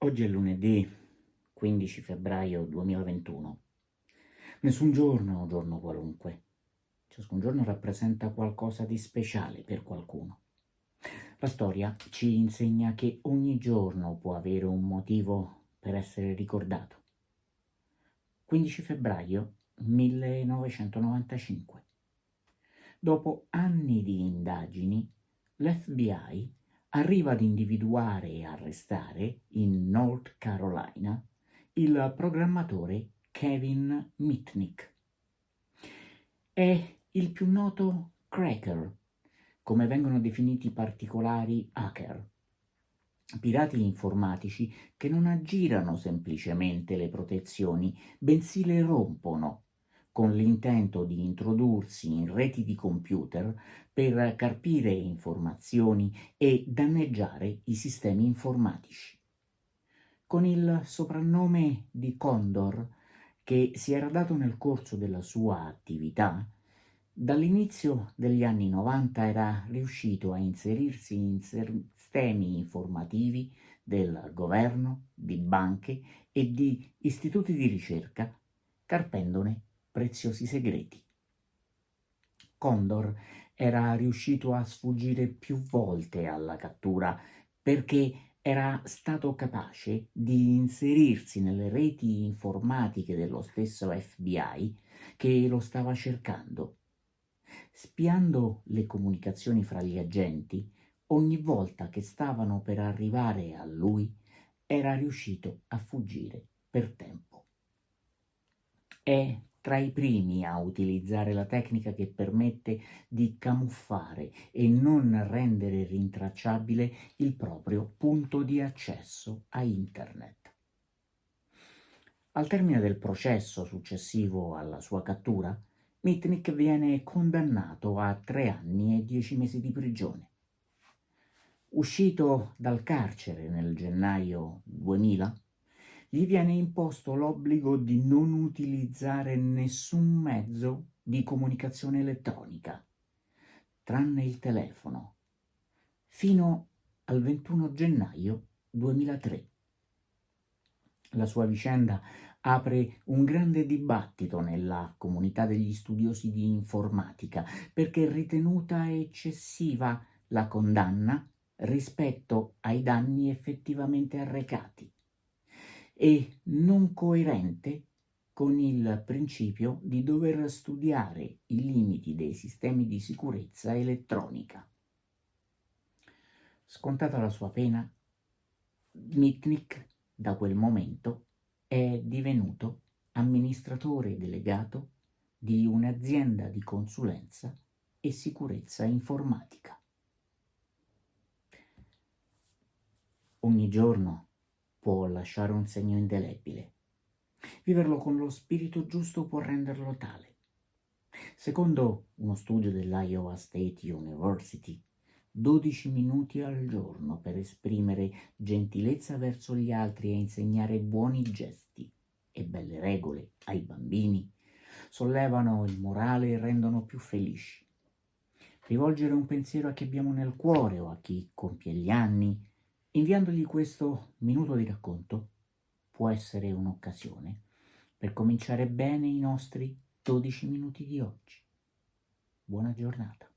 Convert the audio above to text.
Oggi è lunedì 15 febbraio 2021. Nessun giorno è un giorno qualunque. Ciascun giorno rappresenta qualcosa di speciale per qualcuno. La storia ci insegna che ogni giorno può avere un motivo per essere ricordato. 15 febbraio 1995. Dopo anni di indagini, l'FBI arriva ad individuare e arrestare, in North Carolina, il programmatore Kevin Mitnick. È il più noto cracker, come vengono definiti i particolari hacker, pirati informatici che non aggirano semplicemente le protezioni, bensì le rompono, con l'intento di introdursi in reti di computer per carpire informazioni e danneggiare i sistemi informatici. Con il soprannome di Condor, che si era dato nel corso della sua attività, dall'inizio degli anni 90 era riuscito a inserirsi in sistemi informativi del governo, di banche e di istituti di ricerca, carpendone preziosi segreti. Condor era riuscito a sfuggire più volte alla cattura perché era stato capace di inserirsi nelle reti informatiche dello stesso FBI che lo stava cercando. Spiando le comunicazioni fra gli agenti, ogni volta che stavano per arrivare a lui, era riuscito a fuggire per tempo. È tra i primi a utilizzare la tecnica che permette di camuffare e non rendere rintracciabile il proprio punto di accesso a Internet. Al termine del processo successivo alla sua cattura, Mitnick viene condannato a 3 anni e 10 mesi di prigione. Uscito dal carcere nel gennaio 2000, gli viene imposto l'obbligo di non utilizzare nessun mezzo di comunicazione elettronica, tranne il telefono, fino al 21 gennaio 2003. La sua vicenda apre un grande dibattito nella comunità degli studiosi di informatica, perché è ritenuta eccessiva la condanna rispetto ai danni effettivamente arrecati e non coerente con il principio di dover studiare i limiti dei sistemi di sicurezza elettronica. Scontata la sua pena, Mitnick da quel momento è divenuto amministratore delegato di un'azienda di consulenza e sicurezza informatica. Ogni giorno può lasciare un segno indelebile. Viverlo con lo spirito giusto può renderlo tale. Secondo uno studio dell'Iowa State University, 12 minuti al giorno per esprimere gentilezza verso gli altri e insegnare buoni gesti e belle regole ai bambini sollevano il morale e rendono più felici. Rivolgere un pensiero a chi abbiamo nel cuore o a chi compie gli anni, inviandogli questo minuto di racconto, può essere un'occasione per cominciare bene i nostri 12 minuti di oggi. Buona giornata.